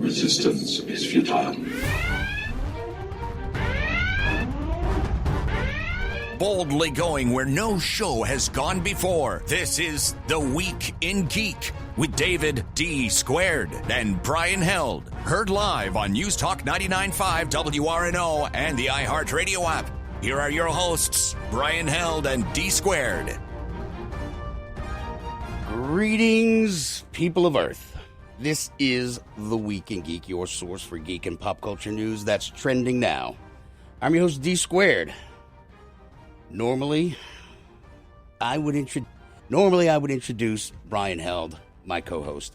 Resistance is futile. Boldly going where no show has gone before. This is The Week in Geek with David D. Squared and Brian Held. Heard live on News Talk 99.5 WRNO and the iHeartRadio app. Here are your hosts, Brian Held and D. Squared. Greetings, people of Earth. This is The Week in Geek, your source for geek and pop culture news that's trending now. I'm your host, D. Squared. Normally, I would introduce Brian Held, my co-host.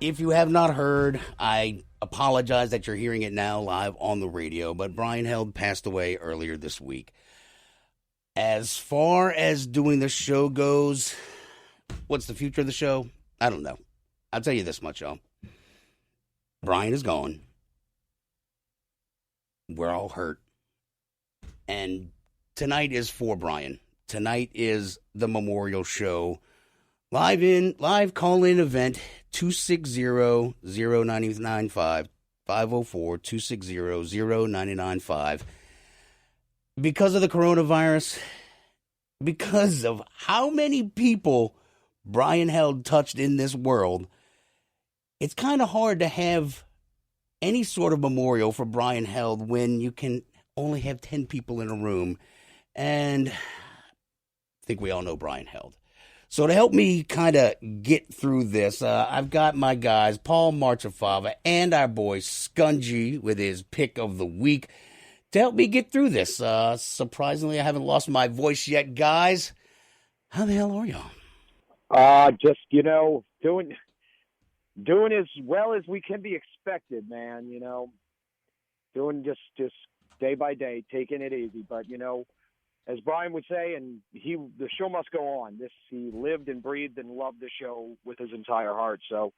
If you have not heard, I apologize that you're hearing it now live on the radio, but Brian Held passed away earlier this week. As far as doing the show goes, what's the future of the show? I don't know. I'll tell you this much, y'all. Brian is gone. We're all hurt. And tonight is for Brian. Tonight is the memorial show. Live call-in event, 260-0995, 504-260-0995. Because of the coronavirus, because of how many people Brian Held touched in this world, it's kind of hard to have any sort of memorial for Brian Held when you can only have 10 people in a room. And I think we all know Brian Held. So to help me kind of get through this, I've got my guys, Paul Marchafava and our boy Scungy with his pick of the week to help me get through this. Surprisingly, I haven't lost my voice yet, guys. How the hell are y'all? Just, doing as well as we can be expected, man, doing just day by day, taking it easy. But, as Brian would say, and the show must go on. He lived and breathed and loved the show with his entire heart. So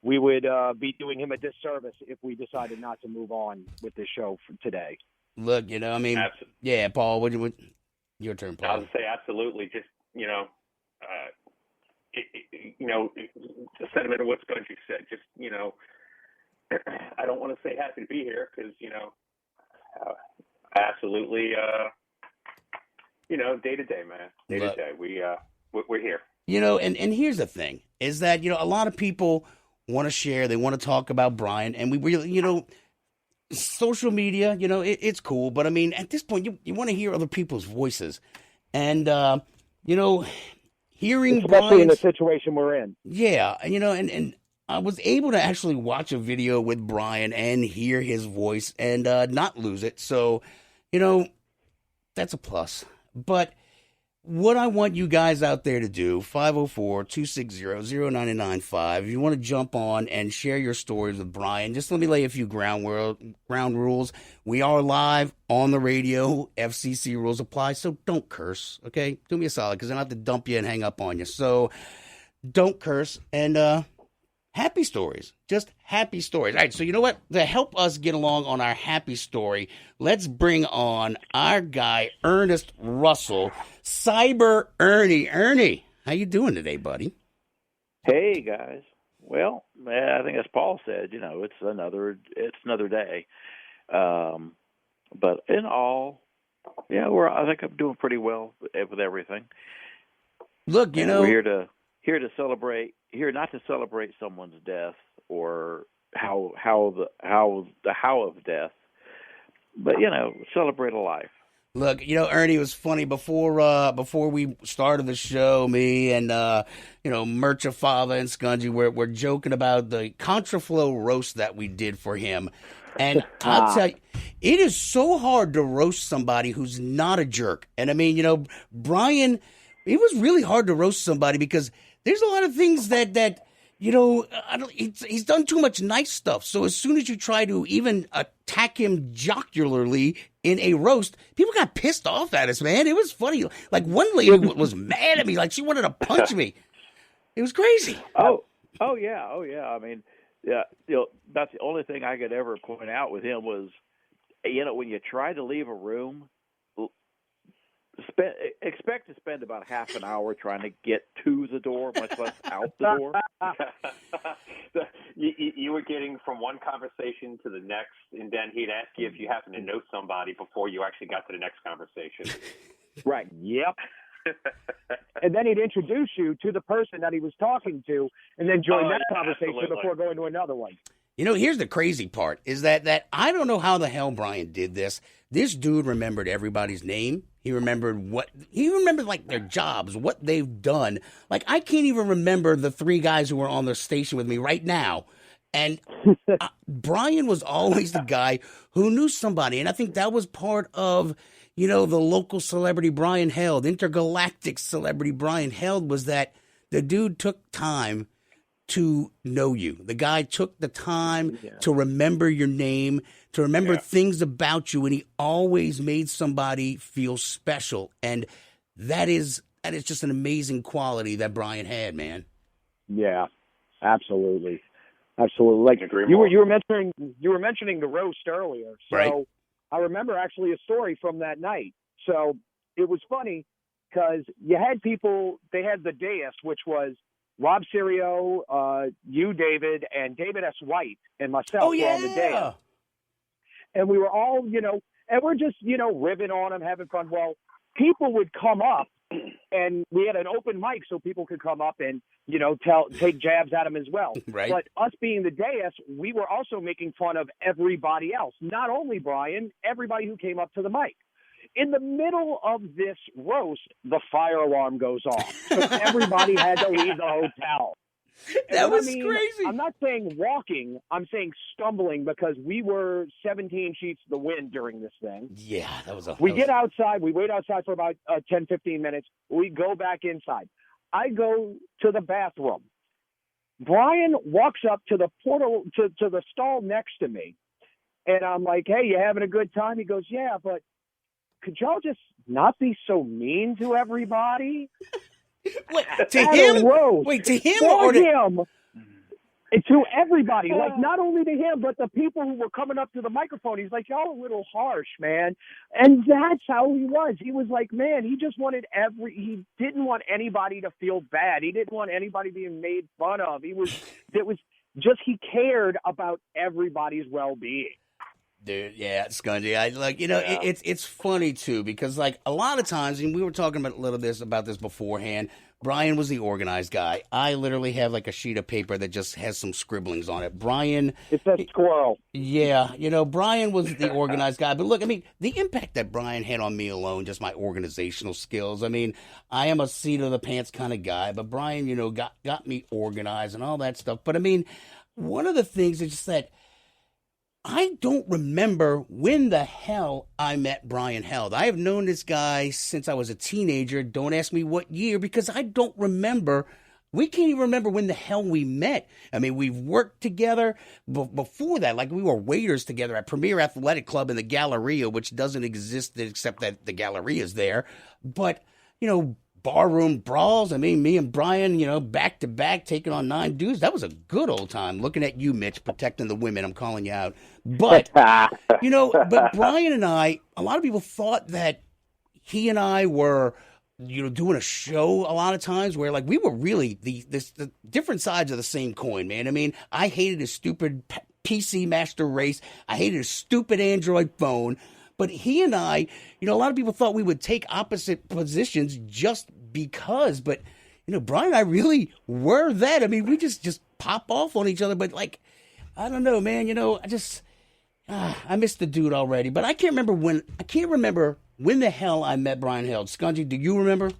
we would be doing him a disservice if we decided not to move on with this show for today. Look, yeah, Paul, your turn, Paul. I would say absolutely. Just, the sentiment of what Spongy said. Just, I don't want to say happy to be here because, absolutely, day to day, man. Day to day. We're here. And here's the thing is that, a lot of people want to share. They want to talk about Brian. And we really, social media, it's cool. But, I mean, at this point, you want to hear other people's voices. And, hearing especially in the situation we're in. Yeah, and I was able to actually watch a video with Brian and hear his voice and not lose it. So, that's a plus. But what I want you guys out there to do, 504-260-0995, if you want to jump on and share your stories with Brian, just let me lay a few ground rules. We are live on the radio. FCC rules apply, so don't curse, okay? Do me a solid, because I don't have to dump you and hang up on you. So don't curse, and happy stories. Just happy stories. All right, so you know what? To help us get along on our happy story, let's bring on our guy, Ernest Russell, Cyber Ernie. Ernie, how you doing today, buddy? Hey, guys. Well, I think as Paul said, it's another day. But in all, I think I'm doing pretty well with everything. Look, we're here to celebrate. Here not to celebrate someone's death or how of death, but celebrate a life. Look, Ernie, it was funny before we started the show. Me and Merchafava and Scungy we're joking about the Contraflow roast that we did for him, and I'll tell you, it is so hard to roast somebody who's not a jerk. And I mean, Brian, it was really hard to roast somebody because there's a lot of things that he's done too much nice stuff. So as soon as you try to even attack him jocularly in a roast, people got pissed off at us, man. It was funny. Like one lady was mad at me, like she wanted to punch me. It was crazy. Oh yeah. I mean, that's the only thing I could ever point out with him was, when you try to leave a room, expect to spend about half an hour trying to get to the door, much less out the door. You were getting from one conversation to the next, and then he'd ask you if you happen to know somebody before you actually got to the next conversation. Right. Yep. And then he'd introduce you to the person that he was talking to, and then join that conversation before going to another one. You know, here's the crazy part, is that I don't know how the hell Brian did this. This dude remembered everybody's name. He remembered like their jobs, what they've done. Like, I can't even remember the three guys who were on the station with me right now. And Brian was always the guy who knew somebody. And I think that was part of, you know, the local celebrity Brian Held, intergalactic celebrity Brian Held, was that the dude took time to know you. The guy took the time to remember your name, to remember things about you, and he always made somebody feel special. And that is just an amazing quality that Brian had, man. Yeah, absolutely. Absolutely. Like you were mentioning the roast earlier. So right. I remember actually a story from that night. So it was funny because you had people, they had the dais, which was Rob Serio, you, David, and David S. White and myself were on the dais. And we were all, you know, and we're just, you know, ribbing on them, having fun. Well, people would come up, and we had an open mic so people could come up and, you know, take jabs at them as well. Right. But us being the dais, we were also making fun of everybody else. Not only Brian, everybody who came up to the mic. In the middle of this roast, the fire alarm goes off. So everybody had to leave the hotel. That was crazy. I'm not saying walking. I'm saying stumbling, because we were 17 sheets to the wind during this thing. Yeah, that was get outside. We wait outside for about 10, 15 minutes. We go back inside. I go to the bathroom. Brian walks up to the portal, to the stall next to me. And I'm like, hey, you having a good time? He goes, yeah, but could y'all just not be so mean to everybody? Wait, to him? Wait, to him or to him? To everybody. Like, not only to him, but the people who were coming up to the microphone. He's like, y'all a little harsh, man. And that's how he was. He was like, man, he just wanted he didn't want anybody to feel bad. He didn't want anybody being made fun of. It was just, he cared about everybody's well-being. Dude, yeah, Scungy. It's funny too, because like a lot of times, and we were talking about this beforehand. Brian was the organized guy. I literally have like a sheet of paper that just has some scribblings on it. Brian, it's a squirrel. Yeah, Brian was the organized guy. But look, I mean, the impact that Brian had on me alone, just my organizational skills. I mean, I am a seat of the pants kind of guy, but Brian, got me organized and all that stuff. But I mean, one of the things is just that I don't remember when the hell I met Brian Held. I have known this guy since I was a teenager. Don't ask me what year, because I don't remember. We can't even remember when the hell we met. I mean, we've worked together before that. Like, we were waiters together at Premier Athletic Club in the Galleria, which doesn't exist except that the Galleria is there. But, barroom brawls. I mean, me and Brian, back to back, taking on 9 dudes. That was a good old time. Looking at you, Mitch, protecting the women. I'm calling you out. But, but Brian and I, a lot of people thought that he and I were, doing a show a lot of times where, like, we were really the different sides of the same coin, man. I mean, I hated his stupid PC Master Race. I hated his stupid Android phone. But he and I, a lot of people thought we would take opposite positions just because. But, Brian and I really were that. I mean, we just pop off on each other. But, like, I don't know, man. I missed the dude already. But I can't remember when the hell I met Brian Held. Scungy, do you remember?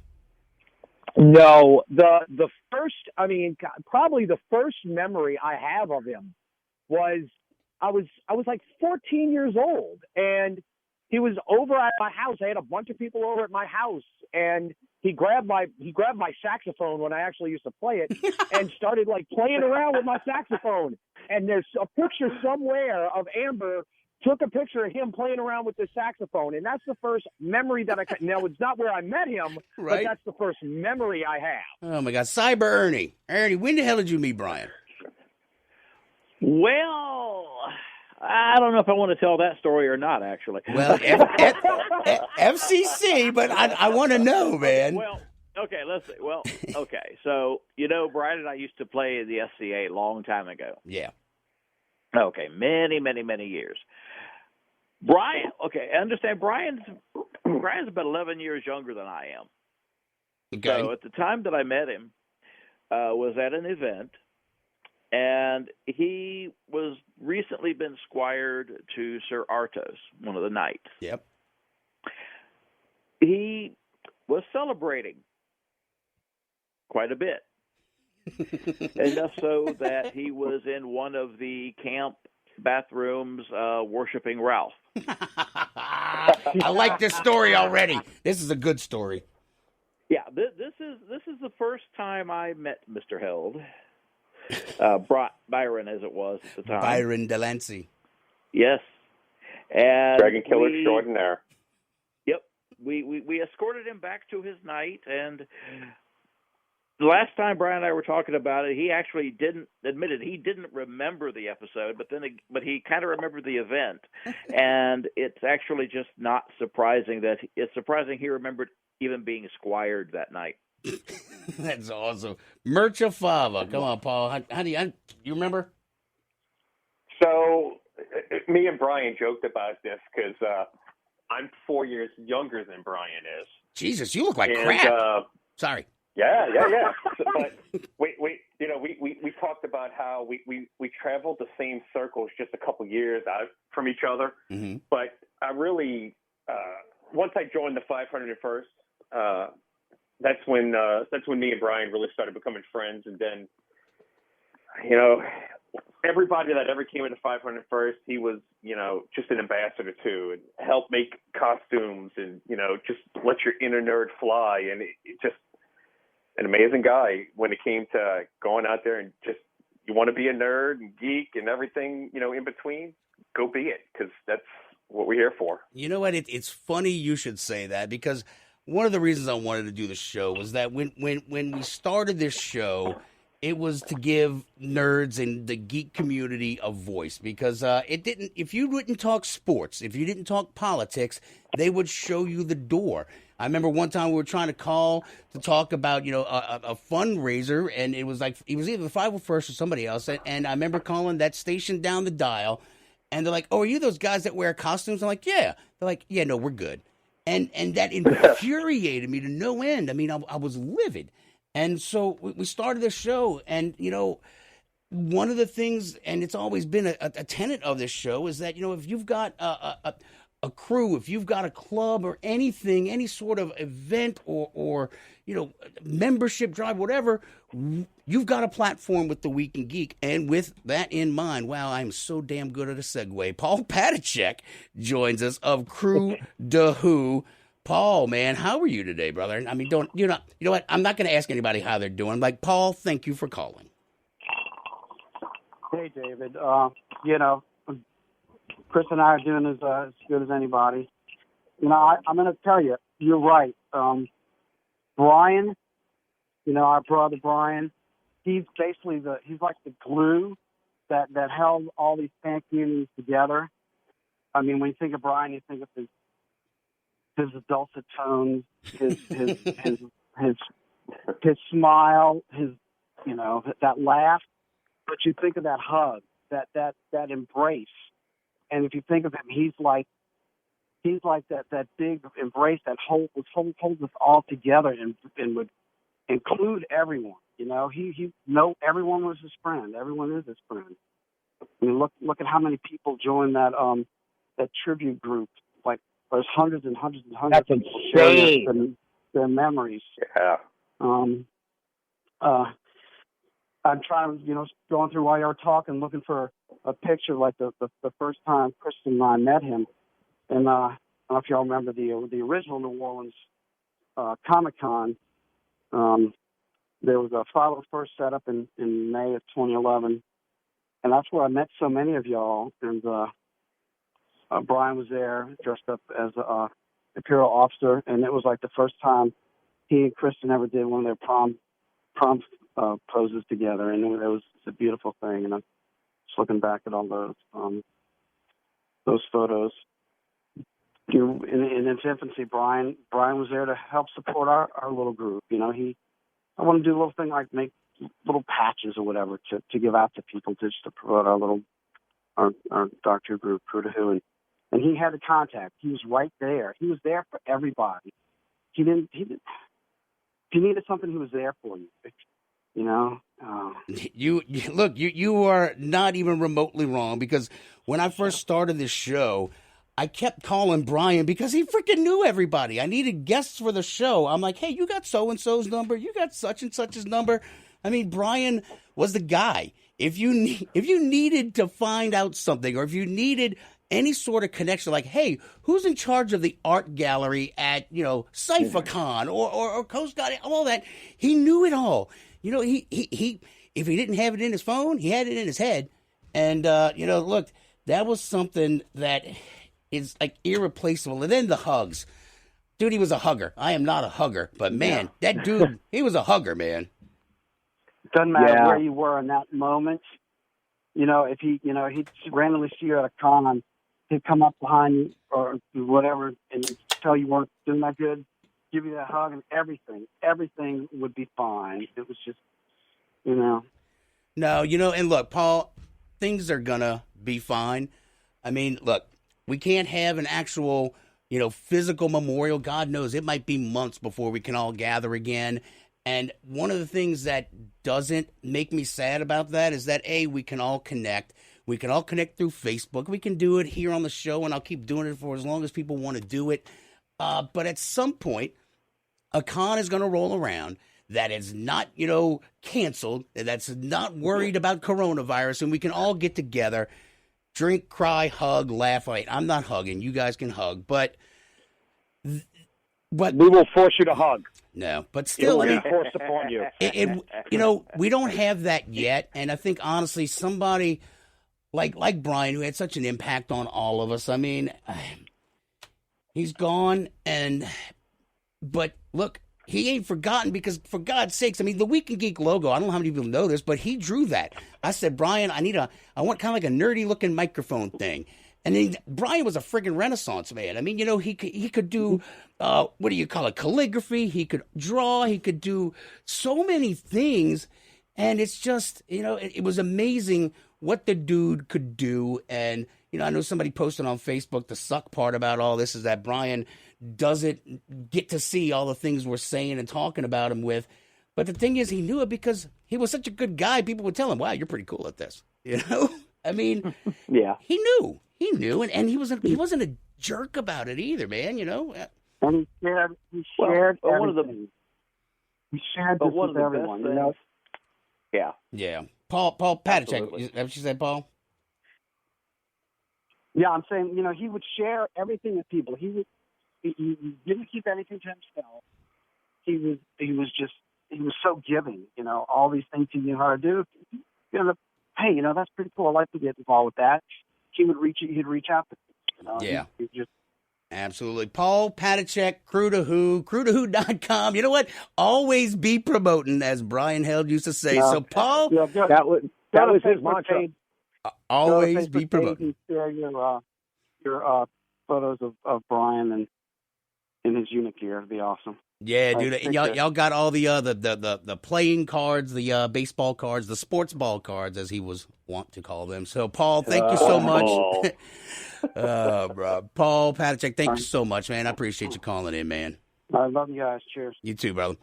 No. The first, probably the first memory I have of him was I was like 14 years old, and he was over at my house. I had a bunch of people over at my house, and he grabbed my saxophone when I actually used to play it and started like playing around with my saxophone. And there's a picture somewhere of Amber took a picture of him playing around with the saxophone. And that's the first memory that now it's not where I met him, right, but that's the first memory I have. Oh my God. Cyber Ernie, when the hell did you meet Brian? Well, I don't know if I want to tell that story or not, actually. Well, FCC, but I want to know, man. Well, okay, let's see. Well, okay. So, Brian and I used to play in the SCA a long time ago. Yeah. Okay, many, many, many years. Brian, okay, I understand Brian's about 11 years younger than I am. Okay. So at the time that I met him, was at an event, and he was recently been squired to Sir Artos, one of the knights. Yep. He was celebrating quite a bit. Enough so that he was in one of the camp bathrooms worshiping Ralph. I like this story already. This is a good story. Yeah, this is the first time I met Mr. Held. Byron, as it was at the time. Byron Delancey. Yes. And Dragon Killer extraordinaire. Yep. We escorted him back to his night, and the last time Brian and I were talking about it, he actually didn't remember the episode, but he kind of remembered the event, and it's actually just not surprising it's surprising he remembered even being squired that night. That's awesome. Mercha Fava. Come on, Paul. How do you remember? So, me and Brian joked about this because I'm 4 years younger than Brian is. Jesus, you look like crap. Sorry. Yeah. So, but we talked about how we traveled the same circles just a couple years out from each other. Mm-hmm. But I really, once I joined the 501st, that's when me and Brian really started becoming friends. And then, everybody that ever came into 501st, he was, just an ambassador to, and helped make costumes and, just let your inner nerd fly. And it just an amazing guy when it came to going out there and just, you want to be a nerd and geek and everything, in between, go be it, because that's what we're here for. You know what? It's funny you should say that, because one of the reasons I wanted to do the show was that when we started this show, it was to give nerds and the geek community a voice, because if you didn't talk sports, if you didn't talk politics, they would show you the door. I remember one time we were trying to call to talk about, a fundraiser, and it was either the 501st or somebody else. And I remember calling that station down the dial, and they're like, "Oh, are you those guys that wear costumes?" I'm like, "Yeah." They're like, "Yeah, no, we're good." And that infuriated me to no end. I mean, I was livid. And so we started the show, and, one of the things, and it's always been a tenet of this show, is that, if you've got a crew, if you've got a club or anything, any sort of event or membership drive, whatever, you've got a platform with the Week in Geek. And with that in mind, wow, I'm so damn good at a segue. Paul Patachek joins us of Crew de Who. Paul, man, how are you today, brother? I mean, you know what? I'm not going to ask anybody how they're doing. I'm like, Paul, thank you for calling. Hey, David. Chris and I are doing as good as anybody. I'm going to tell you, you're right. Brian, our brother Brian, he's basically he's like the glue that held all these fan communities together. I mean, when you think of Brian, you think of his dulcet tones, his smile, that laugh. But you think of that hug, that embrace. And if you think of him, he's like that big embrace that holds us all together and would include everyone. Everyone was his friend. Everyone is his friend. I mean, look at how many people joined that tribute group. Like, there's hundreds and hundreds and hundreds of people sharing their memories. Yeah. I'm trying, going through while you were talking, looking for a picture like the first time Kristen and I met him. And I don't know if y'all remember the original New Orleans Comic-Con. There was a 501st set up in May of 2011. And that's where I met so many of y'all. And Brian was there dressed up as an Imperial officer. And it was like the first time he and Kristen ever did one of their prom poses together. And it was a beautiful thing. And I'm just looking back at all those. those photos. In its infancy, Brian was there to help support our little group. You know, I want to do a little thing like make little patches or whatever to give out to people just to promote our Doctor group, Crew to Who, and he had the contact. He was right there. He was there for everybody. He didn't. If you needed something, he was there for you. You know. You are not even remotely wrong, because when I first started this show, I kept calling Brian because he freaking knew everybody. I needed guests for the show. I'm like, hey, you got so-and-so's number? You got such and such's number? I mean, Brian was the guy. If you needed to find out something, or if you needed any sort of connection, like, hey, who's in charge of the art gallery at, CypherCon or Coast Guard, all that, he knew it all. You know, he if he didn't have it in his phone, he had it in his head. And, look, that was something that is like irreplaceable. And then the hugs. Dude, he was a hugger. I am not a hugger, but man, that dude, he was a hugger, man. Doesn't matter where you were in that moment. You know, if he'd randomly see you at a con, he'd come up behind you or whatever and tell you weren't doing that good, give you that hug, and everything would be fine. It was just, No, and look, Paul, things are gonna be fine. I mean, look, we can't have an actual, physical memorial. God knows it might be months before we can all gather again. And one of the things that doesn't make me sad about that is that, we can all connect. We can all connect through Facebook. We can do it here on the show, and I'll keep doing it for as long as people want to do it. But at some point, a con is going to roll around that is not, canceled, that's not worried about coronavirus, and we can all get together, drink, cry, hug, laugh. I'm not hugging. You guys can hug, but we will force you to hug. No, but still, it will be forced upon you. We don't have that yet, and I think honestly, somebody like Brian, who had such an impact on all of us. I mean, he's gone, but look, he ain't forgotten, because for God's sakes, I mean, the Week in Geek logo, I don't know how many people know this, but he drew that. I said, Brian, I want kind of like a nerdy looking microphone thing. And then Brian was a friggin' Renaissance man. I mean, he could do, what do you call it, calligraphy. He could draw. He could do so many things. And it's just, it was amazing what the dude could do. And, I know somebody posted on Facebook, the suck part about all this is that Brian doesn't get to see all the things we're saying and talking about him with. But the thing is, he knew it because he was such a good guy. People would tell him, wow, you're pretty cool at this. I mean, yeah, he knew, and he wasn't a jerk about it either, man. And he shared everything. He shared this with everyone. Yeah. Paul Patachek, is that what you said, Paul? Yeah, I'm saying, he would share everything with people. He didn't keep anything to himself. He was so giving. All these things he knew how to do. Hey, that's pretty cool. I'd like to get involved with that. He'd reach out to people. Yeah. Absolutely. Paul Patachek, Crew to Who, crewtowho.com. You know what? Always be promoting, as Brian Held used to say. So, Paul. Yeah, that was his mantra. Always be promoting. Share your photos of Brian and in his unit gear. It'd be awesome. Yeah, dude. And y'all got all the playing cards, the baseball cards, the sports ball cards, as he was wont to call them. So, Paul, thank you so much. Bro. Paul Patachek, thank you so much, man. I appreciate you calling in, man. I love you guys. Cheers. You too, brother.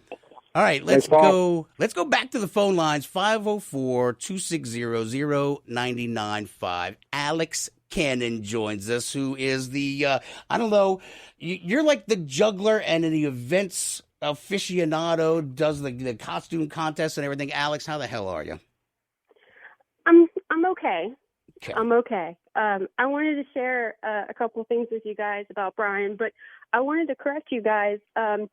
All right, let's go back to the phone lines. 504-260-0995. Alex Cannon joins us, who is the, I don't know, you're like the juggler and the events aficionado, does the costume contest and everything. Alex, how the hell are you? I'm okay. I'm okay. I wanted to share a couple of things with you guys about Brian, but I wanted to correct you guys. The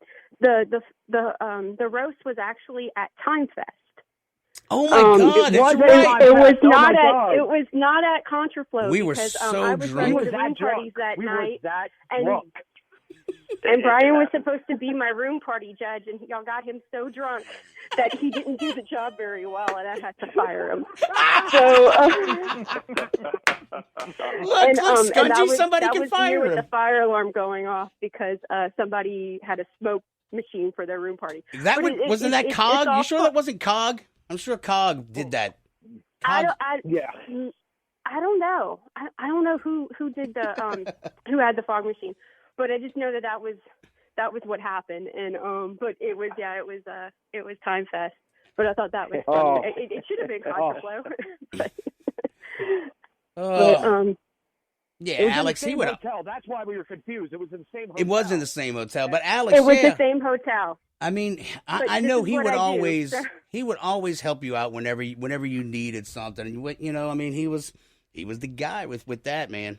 roast was actually at Time Fest. Oh my God! That's right. It was not at Contraflow. We were so I was drunk. running the parties that night, and And Brian was supposed to be my room party judge, and y'all got him so drunk that he didn't do the job very well, and I had to fire him. So, look, Scungy, somebody can fire him. With the fire alarm going off because somebody had a smoke machine for their room party. Wasn't that Cog? You sure that wasn't Cog? I'm sure Cog did that. Yeah. I don't know. I don't know who did the who had the fog machine, but I just know that was what happened. And but it was Time Fest. But I thought that was fun. It should have been Contraflow. Yeah, Alex, he would. Hotel. That's why we were confused. It was in the same hotel. It was in the same hotel, but Alex, it was the same hotel. I mean, I know he would always help you out whenever you needed something. You know, I mean, he was the guy with that, man.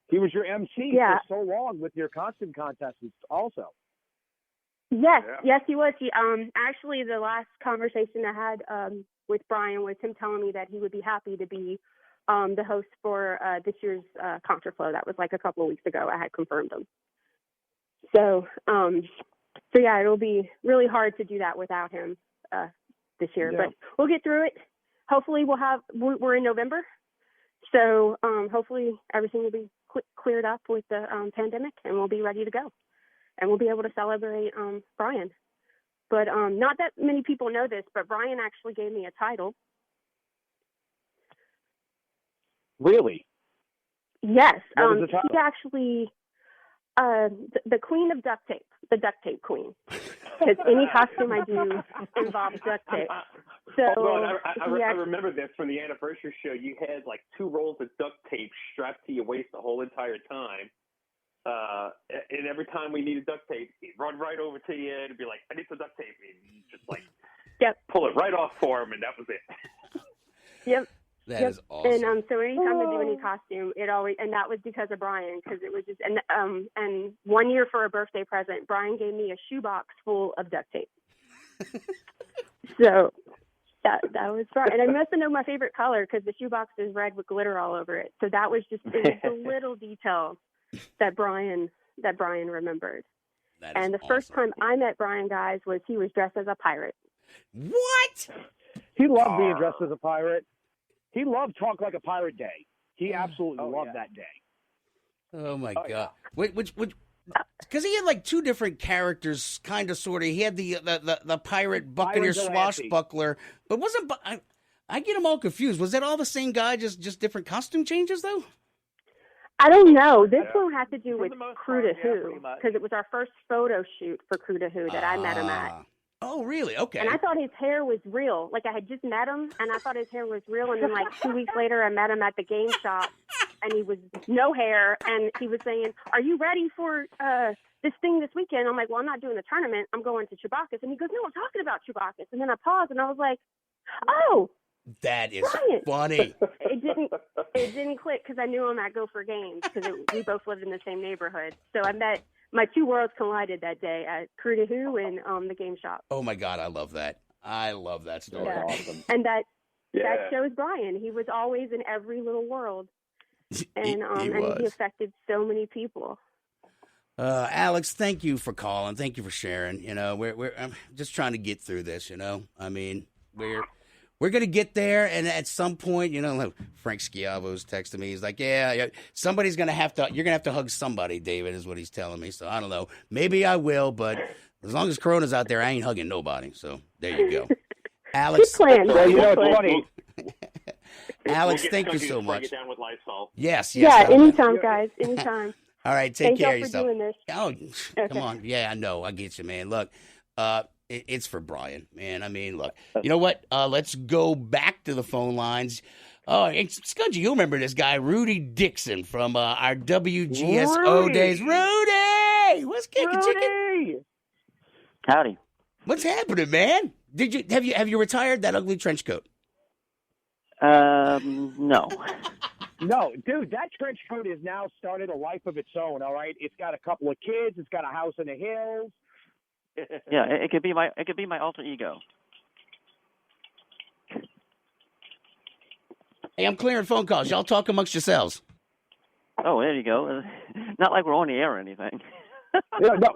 He was your MC for so long with your costume contests also. Yes, yes, he was. He actually the last conversation I had with Brian was him telling me that he would be happy to be the host for this year's Contraflow. That was like a couple of weeks ago. I had confirmed him. So yeah, it'll be really hard to do that without him this year, but we'll get through it. Hopefully we're in November. So hopefully everything will be cleared up with the pandemic and we'll be ready to go. And we'll be able to celebrate Brian. But not that many people know this, but Brian actually gave me a title. Really? Yes. What was the title? He actually, the Queen of Duct Tape, the Duct Tape Queen. Because any costume I do involves duct tape. So I remember this from the anniversary show. You had like 2 rolls of duct tape strapped to your waist the whole entire time. And every time we needed duct tape, he'd run right over to you and be like, I need some duct tape. And you just like pull it right off for him, and that was it. Yep. That is awesome. And so anytime I do any costume, it always, and that was because of Brian, because it was just, and one year for a birthday present, Brian gave me a shoebox full of duct tape. So that was Brian. And I must have known my favorite color because the shoebox is red with glitter all over it. So that was just, it was the little details that Brian remembered. And the first time I met Brian, guys, was he was dressed as a pirate. What? He loved being dressed as a pirate. He loved Talk Like a Pirate Day. He absolutely loved that day. Oh my God! Which because he had like 2 different characters, kind of, sort of. He had the pirate buccaneer swashbuckler, but wasn't I get them all confused. Was that all the same guy, just different costume changes though? I don't know. This one had to do with Crew to Who, because it was our first photo shoot for Crew to Who that I met him at. Oh, really? Okay. And I thought his hair was real. Like, I had just met him, and I thought his hair was real. And then, like, 2 weeks later, I met him at the game shop, and he was no hair. And he was saying, are you ready for this thing this weekend? I'm like, well, I'm not doing the tournament. I'm going to Chewbacca's. And he goes, no, I'm talking about Chewbacca's. And then I paused, and I was like, oh. That is Brian. funny. It didn't click because I knew him at Gopher Games because we both lived in the same neighborhood. So I met. My 2 worlds collided that day at Crew to Who and the game shop. Oh my God, I love that. I love that story. Yeah. Awesome. And that shows Brian. He was always in every little world, and he affected so many people. Alex, thank you for calling. Thank you for sharing. You know, I'm just trying to get through this. You know, I mean, we're going to get there, and at some point, you know, Frank Schiavo's texting me. He's like, yeah, somebody's going to have to – you're going to have to hug somebody, David, is what he's telling me. So I don't know. Maybe I will, but as long as Corona's out there, I ain't hugging nobody. So there you go. Alex. Good plan. Well, you know, it's funny. Alex, thank you so much. Break it down with Lysol. Yes. Yeah, anytime, guys. Anytime. All right, take care of yourself. Thank you for Oh, doing this. come on. Yeah, I know. I get you, man. Look, it's for Brian, man. I mean, look, you know what? Let's go back to the phone lines. Oh, Scudgy, you remember this guy, Rudy Dixon from our WGSO days. Rudy! What's kicking, chicken? Howdy. What's happening, man? Have you retired that ugly trench coat? No. No, dude, that trench coat has now started a life of its own, all right? It's got a couple of kids. It's got a house in the hills. Yeah, it could be my alter ego. Hey, I'm clearing phone calls. Y'all talk amongst yourselves. Oh, there you go. Not like we're on the air or anything. Yeah, no.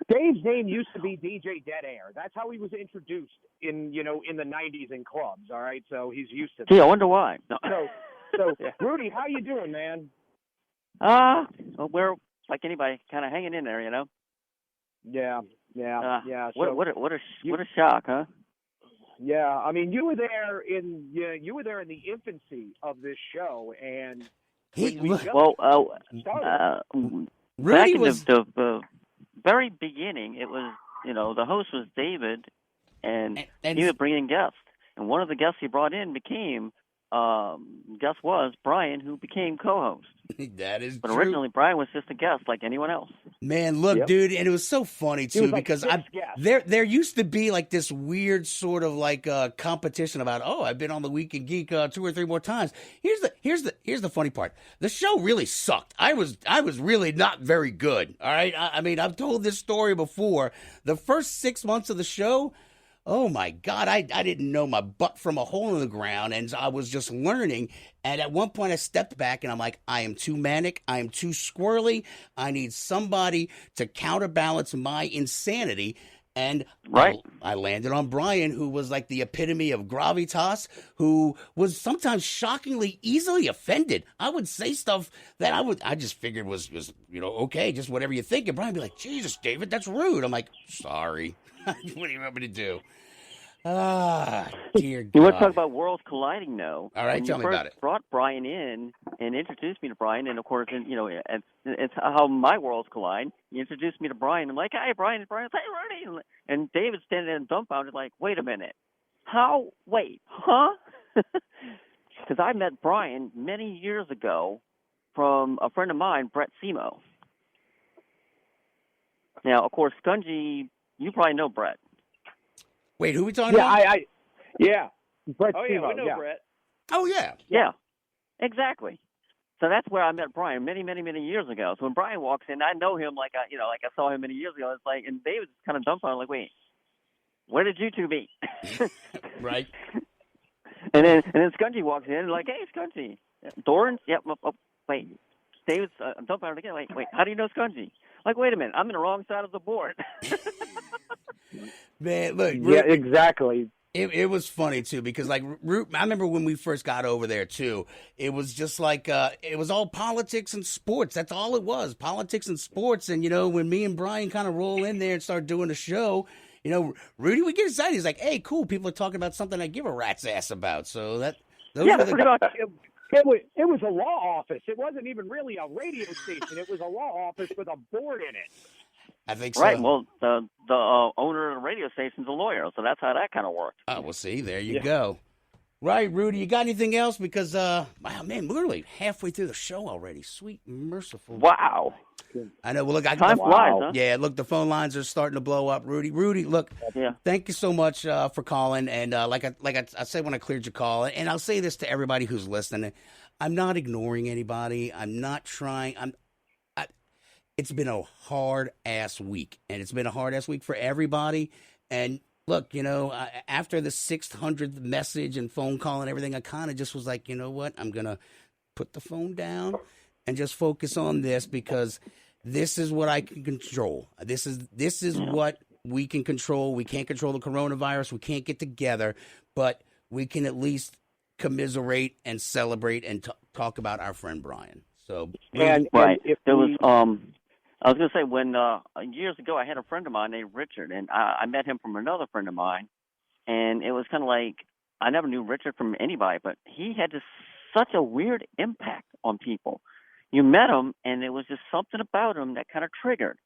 Dave's name used to be DJ Dead Air. That's how he was introduced in the 90s in clubs, all right? So he's used to that. Gee, I wonder why. No. So yeah. Rudy, how you doing, man? Well, we're like anybody, kind of hanging in there, you know? Yeah. So, what a shock, huh? Yeah, I mean, you were there in the infancy of this show, and Rudy back in was the very beginning, it was, the host was David, and he would bring in guests. And one of the guests he brought in became, guess was Brian, who became co-host. That is but true. Originally, Brian was just a guest like anyone else. Man, look, dude, and it was so funny, too, because there used to be like this weird sort of like competition about, I've been on the Week in Geek 2 or 3 more times. Here's the funny part. The show really sucked. I was really not very good, all right? I mean, I've told this story before. The first 6 months of the show, oh, my God, I didn't know my butt from a hole in the ground, and I was just learning. And at one point, I stepped back, and I'm like, I am too manic. I am too squirrely. I need somebody to counterbalance my insanity. And I landed on Brian, who was like the epitome of gravitas, who was sometimes shockingly easily offended. I would say stuff that I just figured was okay, just whatever you think. And Brian would be like, Jesus, David, that's rude. I'm like, sorry. What do you want me to do? Dear God. You want to talk about worlds colliding, though? All right, tell me about it. Brought Brian in and introduced me to Brian, and of course, it's how my worlds collide. You introduced me to Brian. I'm like, hi, Brian. Brian's, hey, Rudy. And David's standing there dumbfounded, like, wait a minute. How? Wait, huh? Because I met Brian many years ago from a friend of mine, Brett Simo. Now, of course, Scungy, you probably know Brett. Wait, who are we talking about? Brett we know Brett. Oh, yeah. Yeah, exactly. So that's where I met Brian many, many, many years ago. So when Brian walks in, I know him like I saw him many years ago. It's like, and David's kind of dumbfounded, like, wait, where did you two meet? Right. And then Scungy walks in, like, hey, Scungy. Doran's? Yep. Wait. David's dumbfounded again. Wait. How do you know Scungy? Like, wait a minute. I'm in the wrong side of the board. Man, look. Yeah, exactly. It was funny, too, because, like, I remember when we first got over there, too, it was just like, it was all politics and sports. That's all it was, politics and sports. And, when me and Brian kind of roll in there and start doing the show, Rudy would get excited. He's like, hey, cool, people are talking about something I give a rat's ass about. So those were the... pretty much. It was a law office. It wasn't even really a radio station. It was a law office with a board in it. I think so. Right. Well, the owner of the radio station's a lawyer, so that's how that kind of worked. Oh, well, see, there you go. Right, Rudy, you got anything else? Because, wow, man, we're literally halfway through the show already. Sweet, merciful. Wow. I know. Well, look, time flies, huh? Yeah, look, the phone lines are starting to blow up. Rudy, look, thank you so much for calling. And like I said when I cleared your call, and I'll say this to everybody who's listening, I'm not ignoring anybody. I'm not trying. It's been a hard-ass week, and it's been a hard-ass week for everybody. And look, after the 600th message and phone call and everything, I kind of just was like, you know what? I'm going to put the phone down and just focus on this, because this is what I can control. This is what we can control. We can't control the coronavirus. We can't get together, but we can at least commiserate and celebrate and talk about our friend Brian. So, I was going to say, when years ago I had a friend of mine named Richard, and I met him from another friend of mine, and it was kind of like, I never knew Richard from anybody, but he had such a weird impact on people. You met him, and it was just something about him that kind of triggered.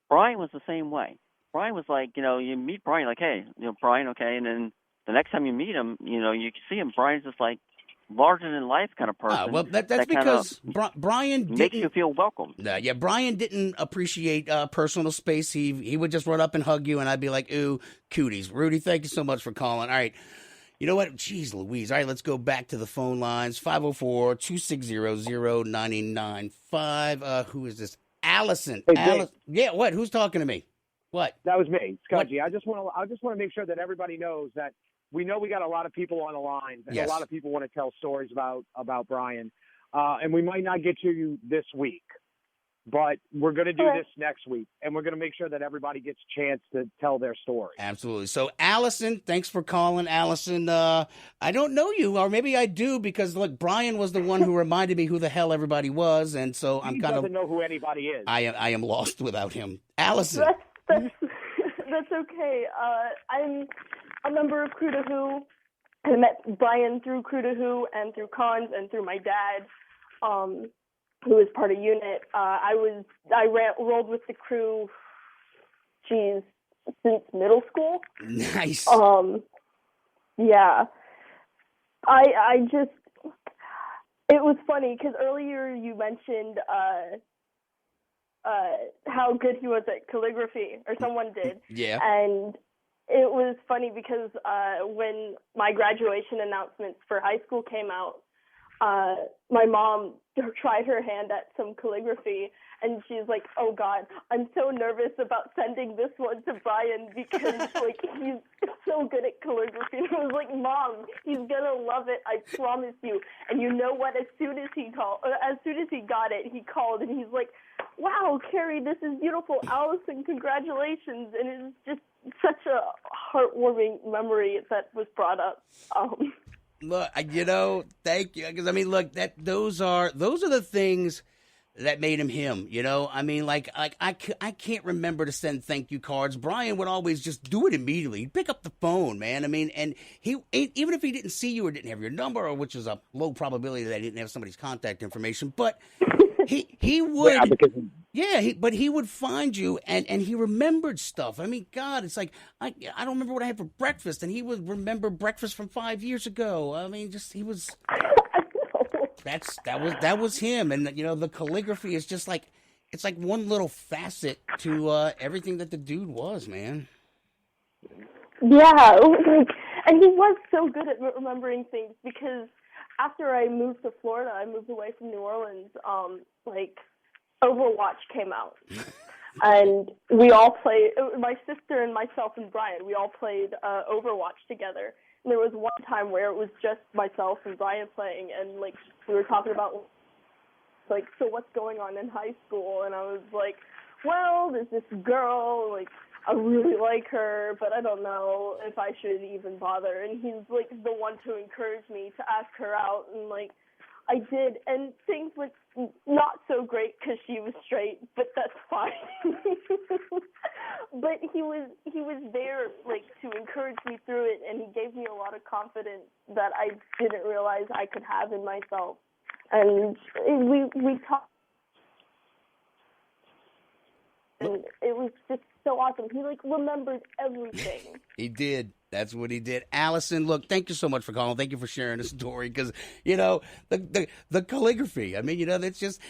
Brian was the same way. Brian was like, you meet Brian, like, hey, Brian, okay, and then the next time you meet him, you can see him, Brian's just like, larger-than-life kind of person. Well, that's because Brian makes you feel welcome. Yeah, Brian didn't appreciate personal space. He would just run up and hug you, and I'd be like, ooh, cooties. Rudy, thank you so much for calling. All right. You know what? Jeez Louise. All right, let's go back to the phone lines. 504-260-0995. Who is this? Allison. Hey, yeah, what? Who's talking to me? What? That was me, Scudgy. I just want to make sure that everybody knows that we know we got a lot of people on the line, and a lot of people want to tell stories about Brian, and we might not get to you this week. But we're going to do Okay. this next week, and we're going to make sure that everybody gets a chance to tell their story. Absolutely. So, Allison, thanks for calling. Allison, I don't know you, or maybe I do, because, look, Brian was the one who reminded me who the hell everybody was, and so I'm He kind doesn't of know who anybody is. I am lost without him. Allison. That's that's okay. I'm a member of Crew to Who. I met Brian through Crew to Who and through cons and through my dad, who is part of Unit. I rolled with the crew, since middle school. Nice. Yeah. I just, it was funny because earlier you mentioned how good he was at calligraphy, or someone did. Yeah. And it was funny because when my graduation announcements for high school came out, my mom tried her hand at some calligraphy, and she's like, "Oh God, I'm so nervous about sending this one to Brian because like he's so good at calligraphy." And I was like, "Mom, he's gonna love it, I promise you." And you know what? As soon as he got it, he called and he's like, "Wow, Carrie, this is beautiful. Allison, congratulations!" And it's just such a heartwarming memory that was brought up. Look, thank you. Because I mean, look, those are the things that made him him. I mean, like I can't remember to send thank you cards. Brian would always just do it immediately. He'd pick up the phone, man. I mean, and he, even if he didn't see you or didn't have your number, or which is a low probability that he didn't have somebody's contact information, but he would. But he would find you, and he remembered stuff. I mean, God, it's like, I don't remember what I had for breakfast, and he would remember breakfast from 5 years ago. I mean, he was, that was him. And, the calligraphy is just like, it's like one little facet to everything that the dude was, man. Yeah, and he was so good at remembering things, because after I moved to Florida, I moved away from New Orleans, Overwatch came out, and we all played, my sister and myself and Brian, we all played Overwatch together. And there was one time where it was just myself and Brian playing, and, like, we were talking about, like, so what's going on in high school? And I was like, well, there's this girl, like, I really like her, but I don't know if I should even bother. And he's, like, the one to encourage me to ask her out, and, like, I did, and things went not so great because she was straight, but that's fine. But he was there, like, to encourage me through it, and he gave me a lot of confidence that I didn't realize I could have in myself. And we talked, and it was just so awesome. He, like, remembered everything. He did. That's what he did. Allison, look, thank you so much for calling. Thank you for sharing the story, because, the calligraphy, I mean, that's just,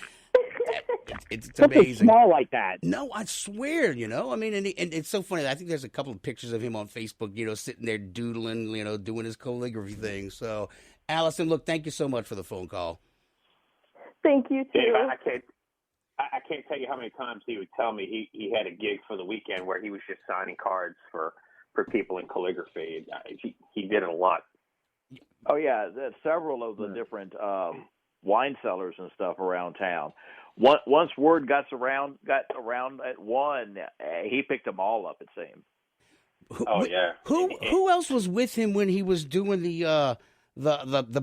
it's amazing. Small like that. No, I swear, I mean, and it's so funny. I think there's a couple of pictures of him on Facebook, sitting there doodling, doing his calligraphy thing. So, Allison, look, thank you so much for the phone call. Thank you, too. Dave, I can't tell you how many times he would tell me he had a gig for the weekend where he was just signing cards for people in calligraphy. He did it a lot. Oh yeah, several of the different wine cellars and stuff around town. Once word got around at one, he picked them all up. It seemed. Oh yeah. Who else was with him when he was doing the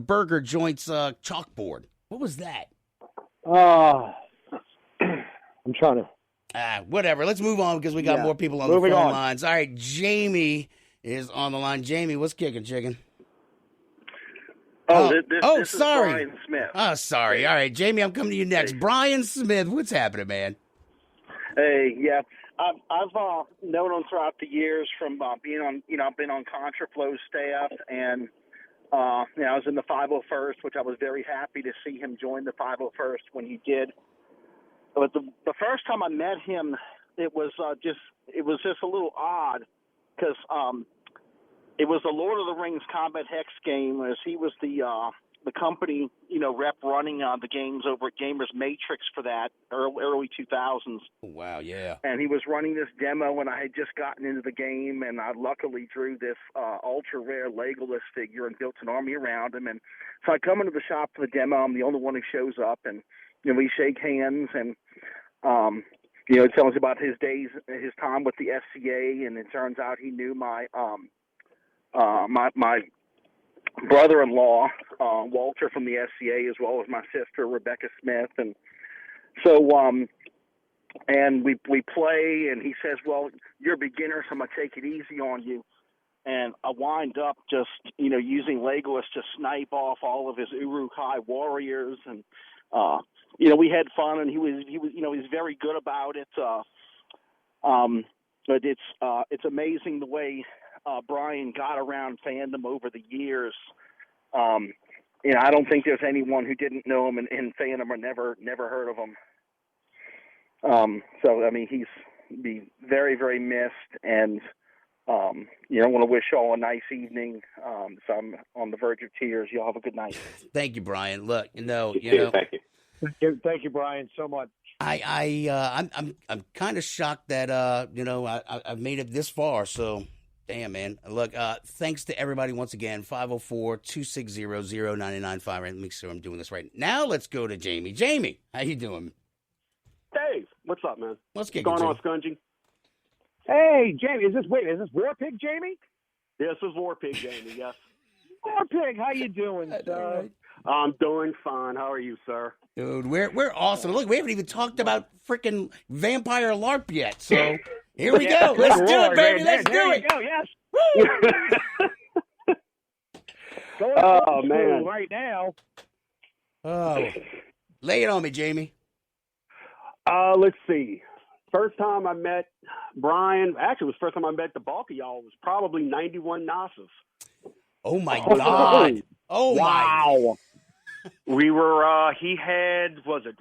burger joints chalkboard? What was that? I'm trying to. Whatever. Let's move on, because we got more people on the phone lines. All right, Jamie is on the line. Jamie, what's kicking, chicken? This sorry. is Brian Smith. Oh, sorry. All right, Jamie, I'm coming to you next. Brian Smith, what's happening, man? Hey, yeah. I've known him throughout the years from being on, I've been on Contraflow's staff, and I was in the 501st, which I was very happy to see him join the 501st when he did. But the first time I met him, it was just a little odd, because it was the Lord of the Rings Combat Hex game, as he was the company rep running the games over at Gamers Matrix for that early 2000s. Wow, yeah. And he was running this demo, and I had just gotten into the game, and I luckily drew this ultra rare Legolas figure and built an army around him. And so I come into the shop for the demo. I'm the only one who shows up, and we shake hands, and He tells about his time with the SCA, and it turns out he knew my my brother-in-law, Walter from the SCA, as well as my sister, Rebecca Smith. And so, and we play, and he says, well, you're a beginner, so I'm going to take it easy on you. And I wind up just, using Legolas to snipe off all of his Uruk-hai warriors. And, we had fun, and he was very good about it. But it's amazing the way Brian got around fandom over the years. I don't think there's anyone who didn't know him in fandom or never heard of him. So, I mean, he's be very, very missed, and I want to wish y'all a nice evening. So I'm on the verge of tears. Y'all have a good night. Thank you, Brian. Look, Thank you. Thank you, Brian, so much. I'm kind of shocked that I've made it this far. So, damn, man. Look, thanks to everybody once again. 504-260-0995. Right, let me make sure I'm doing this right. Now let's go to Jamie. Jamie, how you doing? Dave, what's up, man? What's going on, Scungy? Hey, Jamie, is this War Pig Jamie? This is War Pig Jamie, yes. War Pig, how you doing, sir? I'm doing fine. How are you, sir? Dude, we're awesome. Look, we haven't even talked about freaking Vampire LARP yet, so here we go. Let's do it, baby. Let's do it. Go, yes. Oh, man. Right now. Oh, lay it on me, Jamie. Let's see. First time I met Brian, actually, it was the first time I met the bulk of y'all, was probably 91 Nasus. Oh, my God. Oh, wow. We were, he had, who did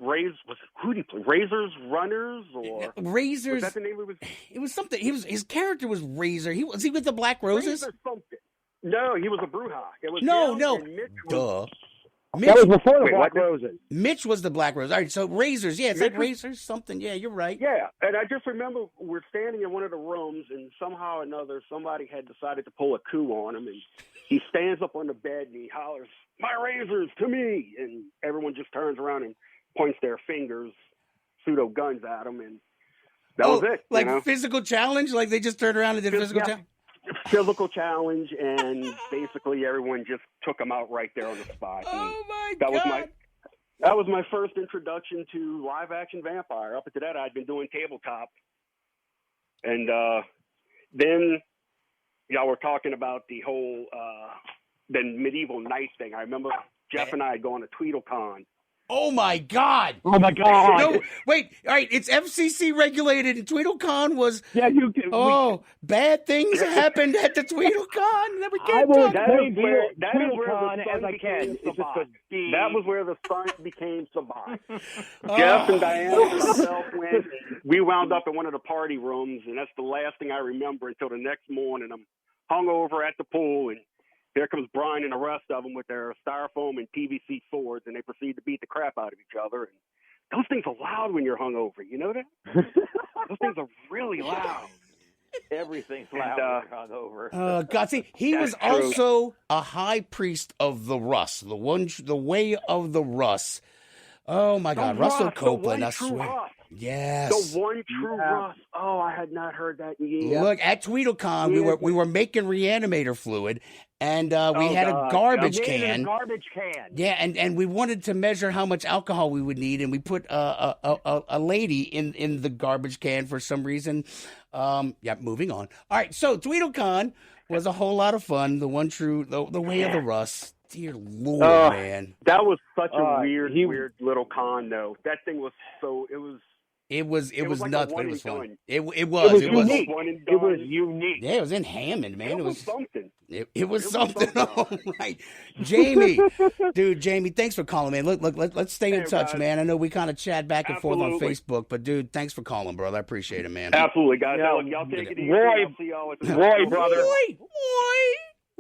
he play? Razors, Runners, or? Razors. Was that the name of his? It was something, his character was Razor. Was he with the Black Roses? Razor something. No, he was a Bruja. It was no. Duh. Mitch, that was before the Black Roses. Mitch was the Black Rose. All right, so Razors. Yeah, it's like Razors something. Yeah, you're right. Yeah, and I just remember we're standing in one of the rooms, and somehow or another, somebody had decided to pull a coup on him, and he stands up on the bed, and he hollers, "My razors to me!" And everyone just turns around and points their fingers, pseudo guns at him, and that was it. Like physical challenge? Like they just turned around and did physical challenge? Physical challenge, and basically everyone just took him out right there on the spot. Oh my God! That was my first introduction to live action vampire. Up to that, I'd been doing tabletop, and then y'all were talking about the whole the medieval knight thing. I remember Jeff and I had gone to TweedleCon. Oh my God! Oh my God! No, wait. All right, it's FCC regulated, and TweedleCon was. Yeah, you. Bad things happened at the TweedleCon that we can't talk about. That was where the sun became Sabat. Jeff and Diana and myself went. We wound up in one of the party rooms, and that's the last thing I remember until the next morning. I'm hungover at the pool, and here comes Brian and the rest of them with their styrofoam and PVC swords, and they proceed to beat the crap out of each other. And those things are loud when you're hungover. You know that? Those things are really loud. Everything's loud when you're hungover. God, see, he was also a high priest of the Russ, the way of the Russ. Oh my God, Russell Copeland, I swear. Russ. Yes. The one true Russ. Oh, I had not heard that in years. Look, at TweedleCon, we were making reanimator fluid, and we had a garbage can. Yeah, and we wanted to measure how much alcohol we would need, and we put a lady in the garbage can for some reason. Moving on. All right, so TweedleCon was a whole lot of fun. The one true, the way of the Russ. Dear Lord, man. That was such a weird little con, though. That thing was so. It was like nuts, but it was fun. It was unique. It was unique. Yeah, it was in Hammond, man. It was something. It was something. All right, Jamie, Jamie, thanks for calling, man. Look, let's stay in touch, man. I know we kind of chat back and forth on Facebook, but dude, thanks for calling, brother. I appreciate it, man. Absolutely, guys. Y'all take it easy. Roy, brother.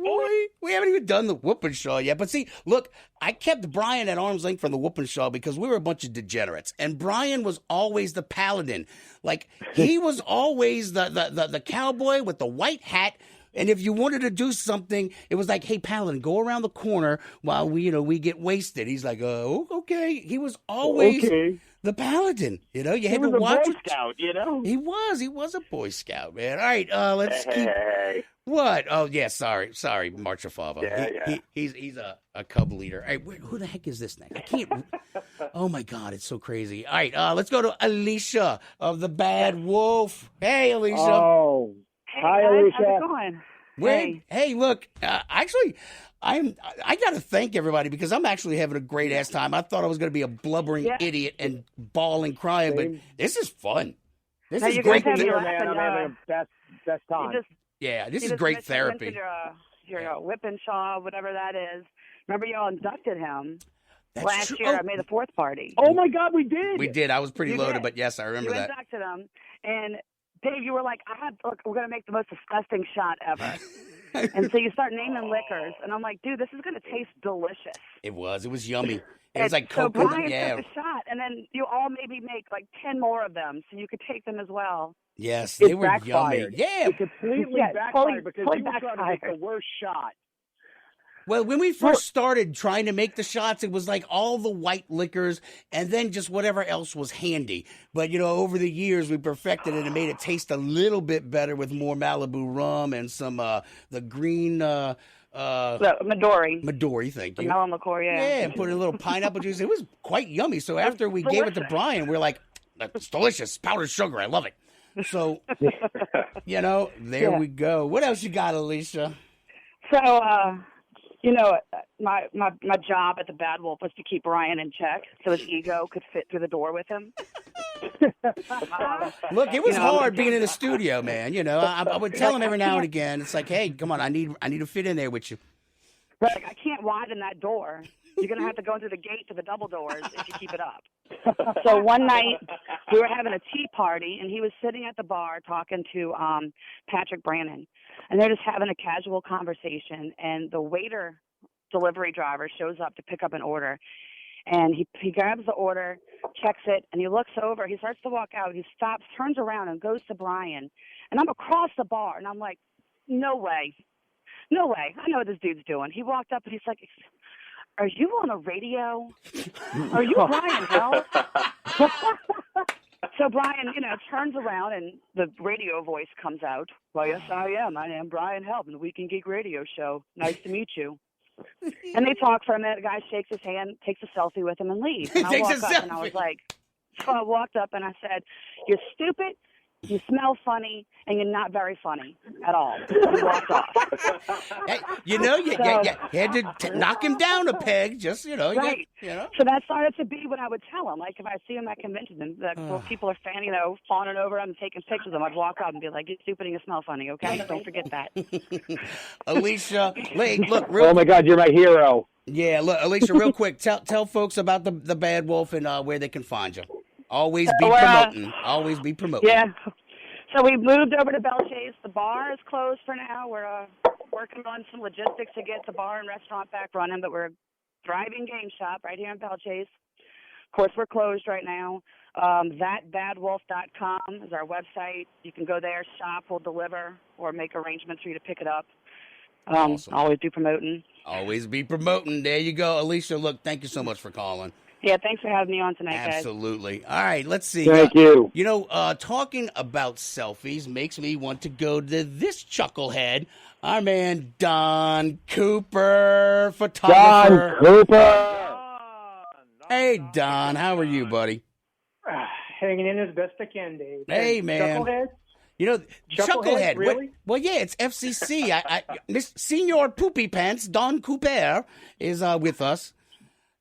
Roy, we haven't even done the whooping show yet. But see, look, I kept Brian at arm's length from the whooping show because we were a bunch of degenerates. And Brian was always the paladin. Like, he was always the cowboy with the white hat And if you wanted to do something, it was like, hey, Paladin, go around the corner while we get wasted. He's like, oh, okay. He was always the Paladin. You had to watch Boy Scout, He was a Boy Scout, man. All right, let's keep. What? Oh, yeah, sorry, March of Fava. Yeah. He's a cub leader. All right, who the heck is this thing? I can't. Oh, my God, it's so crazy. All right, let's go to Alicia of the Bad Wolf. Hey, Alicia. Oh, hey, hi, guys. Alicia. How's it going? Hey, look, actually, I got to thank everybody because I'm actually having a great ass time. I thought I was going to be a blubbering idiot and bawling, crying, but this is fun. This is great. Man, I'm having the best time. This is great therapy. Your whip and shaw, whatever that is. Remember, you all inducted him last true. year at May the 4th party. Oh my God, we did. We did. I was pretty loaded, but yes, I remember that. You inducted him, and Dave, you were like, we're going to make the most disgusting shot ever. And so you start naming liquors, and I'm like, dude, this is going to taste delicious. It was yummy. It was like so coconut. Brian took the shot, and then you all maybe make like 10 more of them, so you could take them as well. Yes, they were backfired. yummy. Yeah, it completely backfired because you were trying to make the worst shot. Well, when we first started trying to make the shots, it was like all the white liquors and then just whatever else was handy. But, over the years, we perfected it and made it taste a little bit better with more Malibu rum and some the green Midori. Midori, thank you. Melon liqueur, yeah. Yeah, and put a little pineapple juice. It was quite yummy. So after we gave it to Brian, we're like, that's delicious. Powdered sugar. I love it. So, there we go. What else you got, Alicia? So, my job at the Bad Wolf was to keep Brian in check so his ego could fit through the door with him. Look, it was hard being in the studio, man. I would tell him every now and again. It's like, hey, come on, I need to fit in there with you. Like, I can't widen that door. You're going to have to go through the gate to the double doors if you keep it up. So one night, we were having a tea party, and he was sitting at the bar talking to Patrick Brannon. And they're just having a casual conversation, and the waiter delivery driver shows up to pick up an order. And he grabs the order, checks it, and he looks over. He starts to walk out. He stops, turns around, and goes to Brian. And I'm across the bar, and I'm like, no way. No way. I know what this dude's doing. He walked up, and he's like, are you on a radio? Are you Brian Held? So Brian, turns around, and the radio voice comes out. Well, yes, I am. I am Brian Held from the Week in Geek radio show. Nice to meet you. And they talk for a minute. The guy shakes his hand, takes a selfie with him, and leaves. And I walked up, and I was like, so I walked up, and I said, you're stupid. You smell funny, and you're not very funny at all. And walked off. Hey, you had to knock him down a peg, just, Right. So that started to be what I would tell him. Like, if I see him at conventions and people are fawning over him and taking pictures of him, I'd walk up and be like, you're stupid and you smell funny, okay? Don't forget that. Alicia, look. Oh, my God, you're my hero. Yeah, look, Alicia, real quick, tell folks about the Bad Wolf and where they can find you. Always be promoting. Always be promoting. Yeah. So we moved over to Belchase. The bar is closed for now. We're working on some logistics to get the bar and restaurant back running, but we're a thriving game shop right here in Belchase. Of course, we're closed right now. Thatbadwolf.com is our website. You can go there, shop, we'll deliver, or make arrangements for you to pick it up. Awesome. Always be promoting. Always be promoting. There you go. Alicia, look, thank you so much for calling. Yeah, thanks for having me on tonight, guys. Absolutely. All right, let's see. Thank you. Talking about selfies makes me want to go to this chucklehead, our man Don Cooper, photographer. Don Cooper. Hey, Don, how are you, buddy? Hanging in as best I can, Dave. Hey, man. Chucklehead? Chucklehead. Really? Well, yeah, it's FCC. Miss Senor Poopy Pants, Don Cooper, is with us.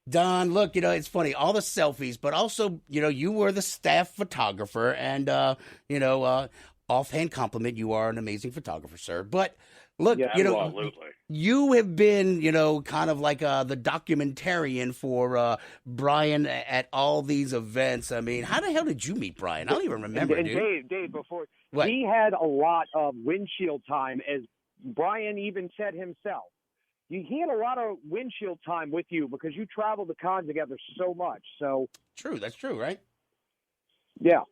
Don, look, it's funny, all the selfies, but also, you were the staff photographer, and, offhand compliment, you are an amazing photographer, sir. But look, you have been, kind of like the documentarian for Brian at all these events. I mean, how the hell did you meet Brian? I don't even remember, and dude. Dave, before what? He had a lot of windshield time, as Brian even said himself. He had a lot of windshield time with you because you traveled the con together so much. So true, that's true, right? Yeah.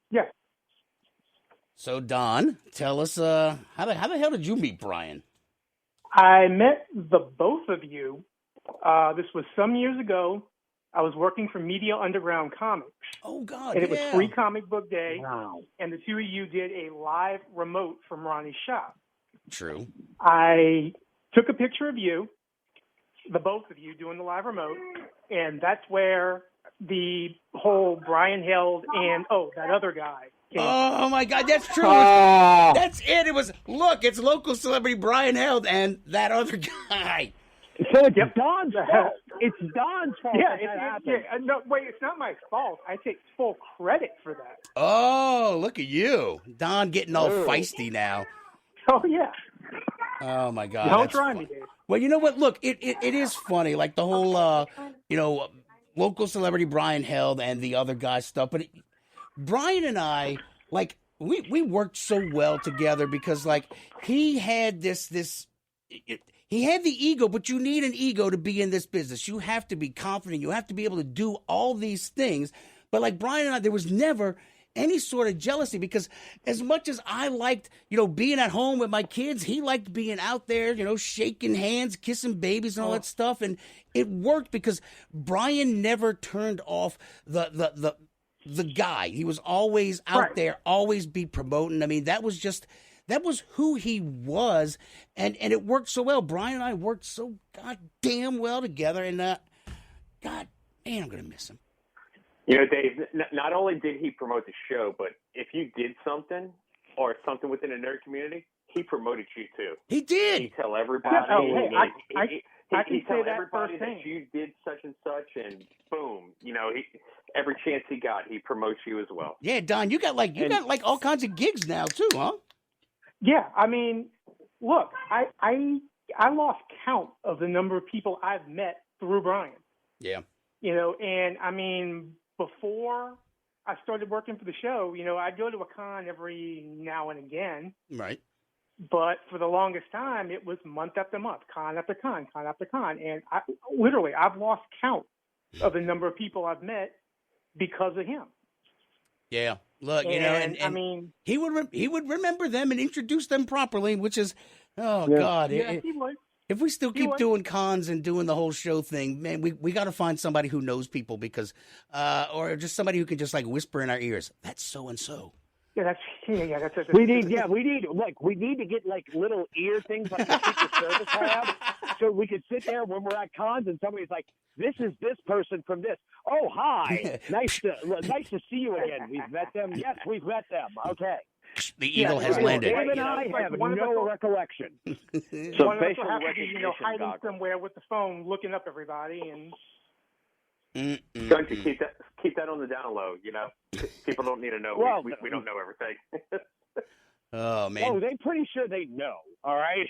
So Don, tell us how the hell did you meet Brian? I met the both of you. This was some years ago. I was working for Media Underground Comics. Oh, God, and it was yeah. Free Comic Book Day. Wow. And the two of you did a live remote from Ronnie's shop. True. I took a picture of you, the both of you doing the live remote, and that's where the whole Brian Held and, that other guy came. Oh, my God, that's true. That's it. It was, look, it's local celebrity Brian Held and that other guy. So it's Don's fault. It's Don's fault. No, wait, it's not my fault. I take full credit for that. Oh, look at you. Don getting all feisty now. Oh, yeah. Oh, my God. Don't try me, Dave. Well, you know what? Look, it is funny, like the whole, local celebrity Brian Held and the other guy stuff. But Brian and I, like, we worked so well together because, like, he had he had the ego, but you need an ego to be in this business. You have to be confident. You have to be able to do all these things. But like Brian and I, there was never any sort of jealousy because as much as I liked, being at home with my kids, he liked being out there, shaking hands, kissing babies and all that stuff. And it worked because Brian never turned off the guy. He was always out there, always be promoting. I mean, that was who he was, and it worked so well. Brian and I worked so goddamn well together, and God, man, I'm going to miss him. Dave, not only did he promote the show, but if you did something or something within the nerd community, he promoted you too. He did. He'd tell everybody. I can say that everybody firsthand. that you did such and such, and boom, every chance he got, he promotes you as well. Yeah, Don, you got all kinds of gigs now too, huh? Yeah, I mean, look, I lost count of the number of people I've met through Brian. Yeah. And I mean, before I started working for the show, I'd go to a con every now and again. Right. But for the longest time, it was month after month, con after con, con after con. And I've lost count of the number of people I've met because of him. Yeah. Look, and I mean, he would remember them and introduce them properly, which is, God. Yeah, he would. If we still keep doing cons and doing the whole show thing, man, we got to find somebody who knows people because, or just somebody who can just like whisper in our ears. That's so and so. Yeah, we need to get like little ear things like the Secret Service have, so we could sit there when we're at cons and somebody's like, "This is this person from this." Oh, hi, nice to see you again. We've met them. Yes, we've met them. Okay. The eagle has landed. Dave and I have no recollection. So one of us will have to be, hiding somewhere with the phone, looking up everybody, and. Don't you keep that on the down low? People don't need to know. Well, we don't know everything. Oh man. Oh, they're pretty sure they know. All right.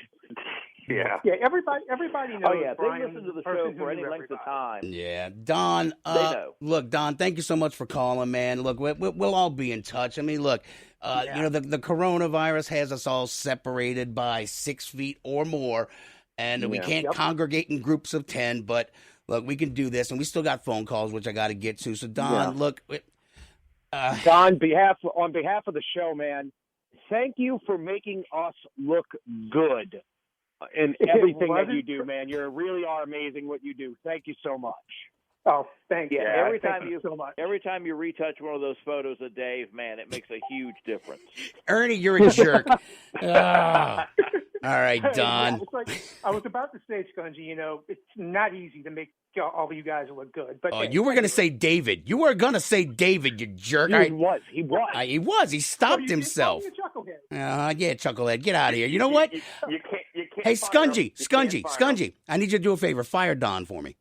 Yeah. Yeah. Everybody knows. Oh yeah, Brian, they listen to the show for any length of time. Yeah, Don. They know. Look, Don. Thank you so much for calling, man. Look, we'll all be in touch. I mean, look. The coronavirus has us all separated by 6 feet or more, and we can't congregate in groups of 10. But look, we can do this, and we still got phone calls, which I got to get to. So, Don, look. Don, on behalf of the show, man, thank you for making us look good in everything that you do, man. You really are amazing what you do. Thank you so much. Oh, thank you. Yeah, Every time you retouch one of those photos of Dave, man, it makes a huge difference. Ernie, you're a jerk. All right, Don. It's like I was about to say, Scungy, it's not easy to make all of you guys look good. But you were going to say David. You were going to say David, you jerk. He was. He stopped himself. Chucklehead. Yeah, Chucklehead. Get out of here. You know what? You can't. Hey, Scungy. I need you to do a favor. Fire Don for me.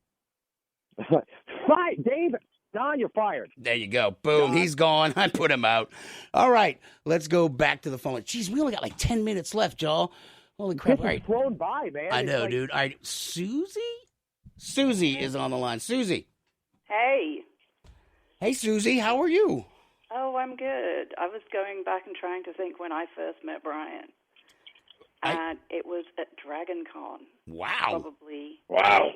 David. Don, you're fired. There you go. Boom. Don. He's gone. I put him out. All right. Let's go back to the phone. Jeez, we only got like 10 minutes left, y'all. Holy crap. This has flown by, man. I know, dude. All right. Susie? Susie is on the line. Susie. Hey. Hey, Susie. How are you? Oh, I'm good. I was going back and trying to think when I first met Brian. And it was at Dragon Con. Wow. Probably. Wow.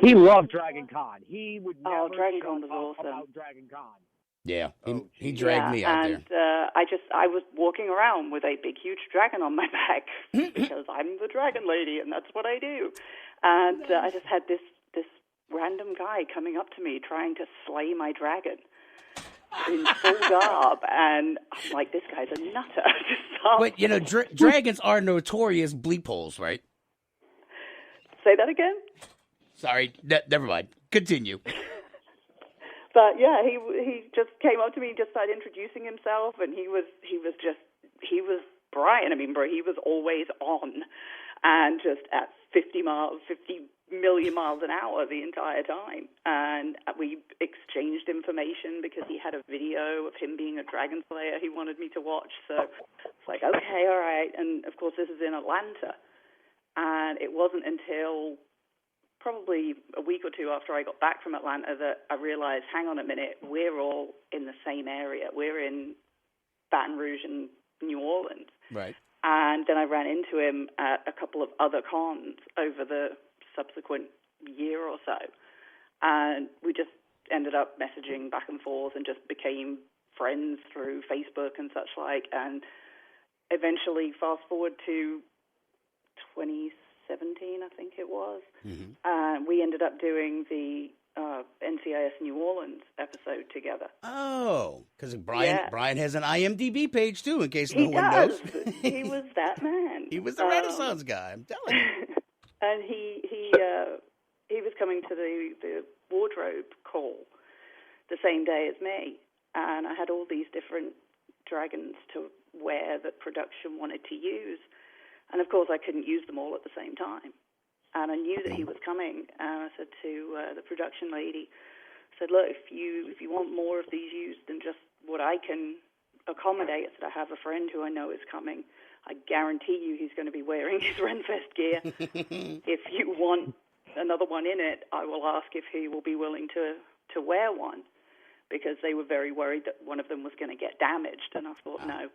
He loved Dragon Con. He would never Dragon Con was talk awesome. about Dragon Con. Yeah, he dragged me out and, I was walking around with a big, huge dragon on my back because I'm the dragon lady, and that's what I do. And I just had this random guy coming up to me trying to slay my dragon in full garb, and I'm like, this guy's a nutter. But, dragons are notorious bleep holes, right? Say that again? Sorry, never mind. Continue. But yeah, he just came up to me and just started introducing himself, and he was Brian. I mean, bro, he was always on, and just at 50 million miles an hour the entire time. And we exchanged information because he had a video of him being a dragon slayer he wanted me to watch. So it's like, okay, all right. And of course, this is in Atlanta, and it wasn't until probably a week or two after I got back from Atlanta that I realized, hang on a minute, we're all in the same area. We're in Baton Rouge and New Orleans. Right. And then I ran into him at a couple of other cons over the subsequent year or so. And we just ended up messaging back and forth and just became friends through Facebook and such like. And eventually, fast forward to 2017, I think it was, we ended up doing the NCIS New Orleans episode together. Oh, because Brian has an IMDb page too, in case no one knows. He was that man. He was the Renaissance guy. I'm telling you. And he was coming to the wardrobe call the same day as me, and I had all these different dragons to wear that production wanted to use, and of course I couldn't use them all at the same time. And I knew that he was coming, and I said to the production lady, I said, look, if you want more of these used than just what I can accommodate, I said, I have a friend who I know is coming. I guarantee you he's going to be wearing his Renfest gear. If you want another one in it, I will ask if he will be willing to wear one, because they were very worried that one of them was going to get damaged. And I thought, no,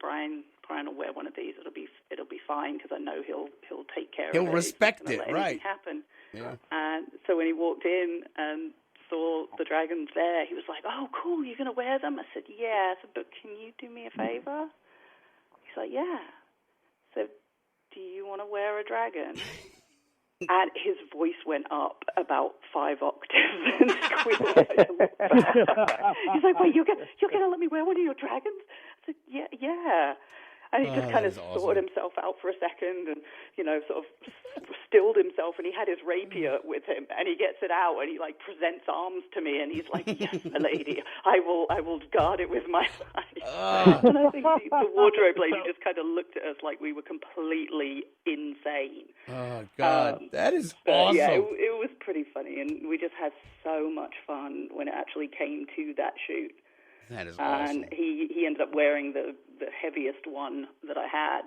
Brian will wear one of these. It'll be fine, because I know he'll take care of it. He'll respect it, let right? Happen. Yeah. And so when he walked in and saw the dragons there, he was like, "Oh, cool! You're going to wear them?" I said, "Yeah." I said, "But can you do me a favor?" He's like, "Yeah." So, do you want to wear a dragon? And his voice went up about 5 octaves and squealed. He's like, "Wait, you're gonna let me wear one of your dragons?" I said, "Yeah." And he just kind of sorted himself out for a second and, sort of stilled himself, and he had his rapier with him, and he gets it out and he presents arms to me, and he's like, "Yes, my lady, I will guard it with my life." And I think the wardrobe lady just kind of looked at us like we were completely insane. Oh, God, that is awesome. Yeah, it was pretty funny, and we just had so much fun when it actually came to that shoot. That is awesome. And he ended up wearing the heaviest one that I had,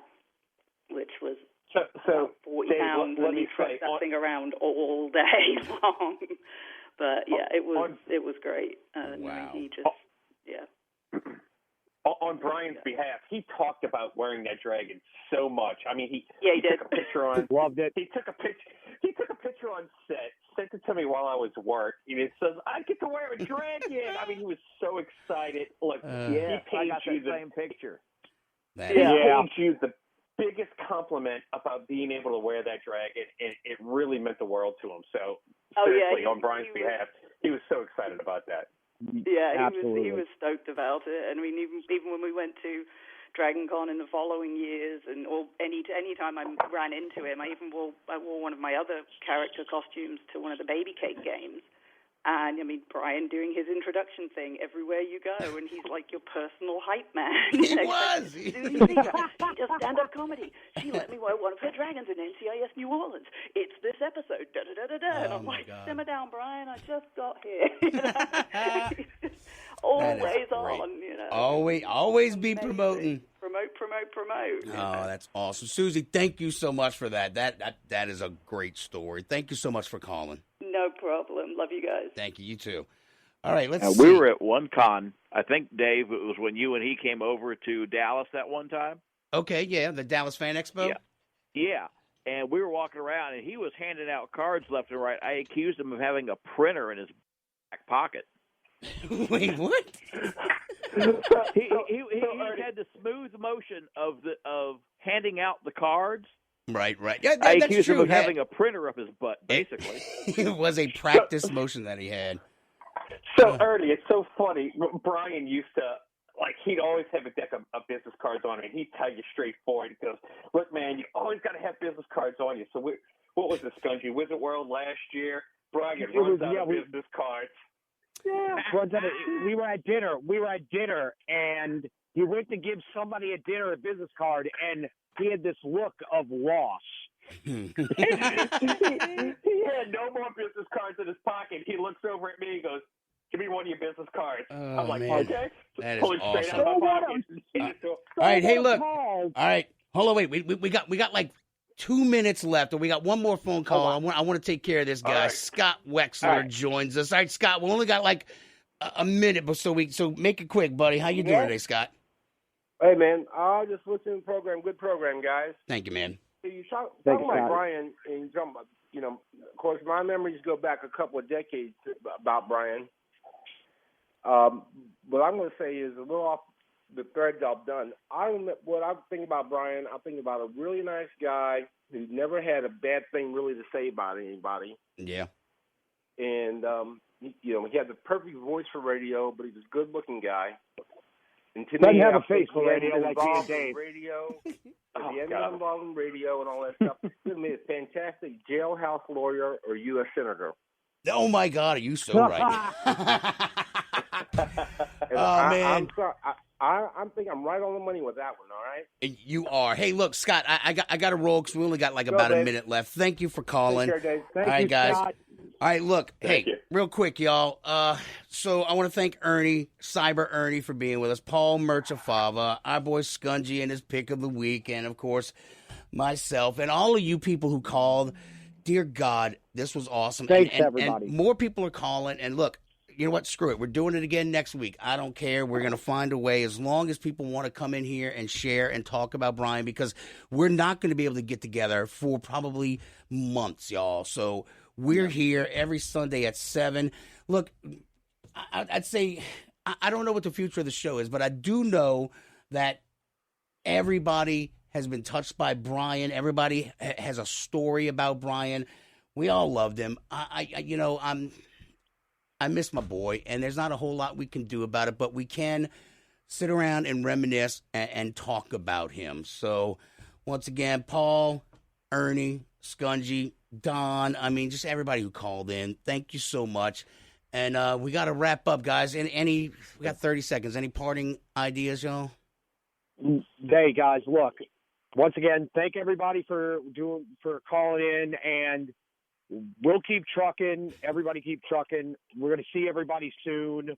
which was about 40 pounds, and he trucked that thing around all day long. But yeah, it was great. Wow. He just, On Brian's behalf, he talked about wearing that dragon so much. I mean, he did. took a picture on. Loved it. He took a picture on set, sent it to me while I was at work. And it says, "I get to wear a dragon." I mean, he was so excited. Look, I got the same picture. He paid you the biggest compliment about being able to wear that dragon, and it really meant the world to him. So, seriously, on Brian's behalf, he was so excited about that. Yeah, he was stoked about it. And I mean, even when we went to Dragon Con in the following years, or any time I ran into him, I wore one of my other character costumes to one of the baby cake games. And I mean, Brian doing his introduction thing everywhere you go, and he's like your personal hype man. He was. She does stand-up comedy. She let me wear one of her dragons in NCIS New Orleans. It's this episode. Da da da da da. And I'm like, simmer down, Brian. I just got here. Always on. Always be promoting. Promote. Oh, that's awesome, Susie. Thank you so much for that. That is a great story. Thank you so much for calling. No problem. Love you guys. Thank you. You too. All right, let's see. We were at one con. I think, Dave, it was when you and he came over to Dallas that one time. Okay, yeah, the Dallas Fan Expo. Yeah. And we were walking around, and he was handing out cards left and right. I accused him of having a printer in his back pocket. Wait, what? He had the smooth motion of handing out the cards. Right. Yeah, I that's accused true. him of having a printer up his butt, basically. It was a practice motion that he had. So, Ernie, it's so funny. Brian used to, he'd always have a deck of business cards on him, and he'd tell you straightforward. He goes, look, man, you always got to have business cards on you. So what was the Scungy? Wizard World last year? Brian runs out of business cards. Yeah, we were at dinner, and he went to give somebody at dinner a business card, and he had this look of loss. He had no more business cards in his pocket. He looks over at me and goes, give me one of your business cards. I'm like, man. Okay. That is Pulling straight awesome. out of my pocket. All right, hey, look. All right, hold on, wait. We got like 2 minutes left, and we got one more phone call. I want to take care of this guy. Right. Scott Wexler joins us. All right, Scott, we only got like a minute, but so make it quick, buddy. How you doing today, Scott? Hey, man, I just listened to the program. Good program, guys. Thank you, man. You talk about Brian, and you talking about, of course, my memories go back a couple of decades about Brian. What I'm going to say is a little off the threads I've done. What I think about Brian, I think about a really nice guy who never had a bad thing really to say about anybody. Yeah. And, he had the perfect voice for radio, but he was a good-looking guy. And to Doesn't me, have I a face for think radio like he and Dave. Radio, he ended up involved in radio and all that stuff. To me, a fantastic jailhouse lawyer or U.S. senator. Oh, my God, are you so right? Man. I'm sorry. I think I'm right on the money with that one, all right? You are. Hey, look, Scott, I got to roll because we only got about a minute left. Thank you for calling. Take care, Dave. Thank you, guys. Scott. All right, look, real quick, y'all. So I want to thank Ernie, Cyber Ernie, for being with us. Paul Merchafava, our boy Scungy and his pick of the week, and, of course, myself, and all of you people who called. Dear God, this was awesome. Thanks, everybody. And more people are calling, and look, you know what? Screw it. We're doing it again next week. I don't care. We're going to find a way as long as people want to come in here and share and talk about Brian, because we're not going to be able to get together for probably months, y'all. So we're here every Sunday at 7. Look, I'd say I don't know what the future of the show is, but I do know that everybody has been touched by Brian. Everybody has a story about Brian. We all loved him. I miss my boy, and there's not a whole lot we can do about it, but we can sit around and reminisce and talk about him. So, once again, Paul, Ernie, Scungy, Don, just everybody who called in, thank you so much. And we got to wrap up, guys. We got 30 seconds. Any parting ideas, y'all? Hey, guys, look, once again, thank everybody for calling in, and we'll keep trucking. Everybody keep trucking. We're going to see everybody soon.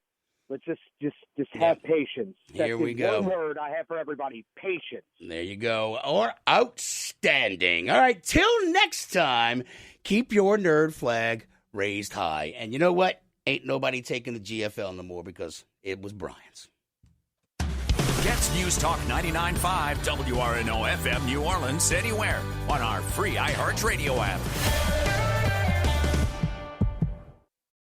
Let's just have patience. Here we go. One word I have for everybody: patience. There you go. Or outstanding. All right. Till next time, keep your nerd flag raised high. And you know what? Ain't nobody taking the GFL no more because it was Brian's. Gets News Talk 99.5 WRNO FM New Orleans anywhere on our free iHeartRadio app.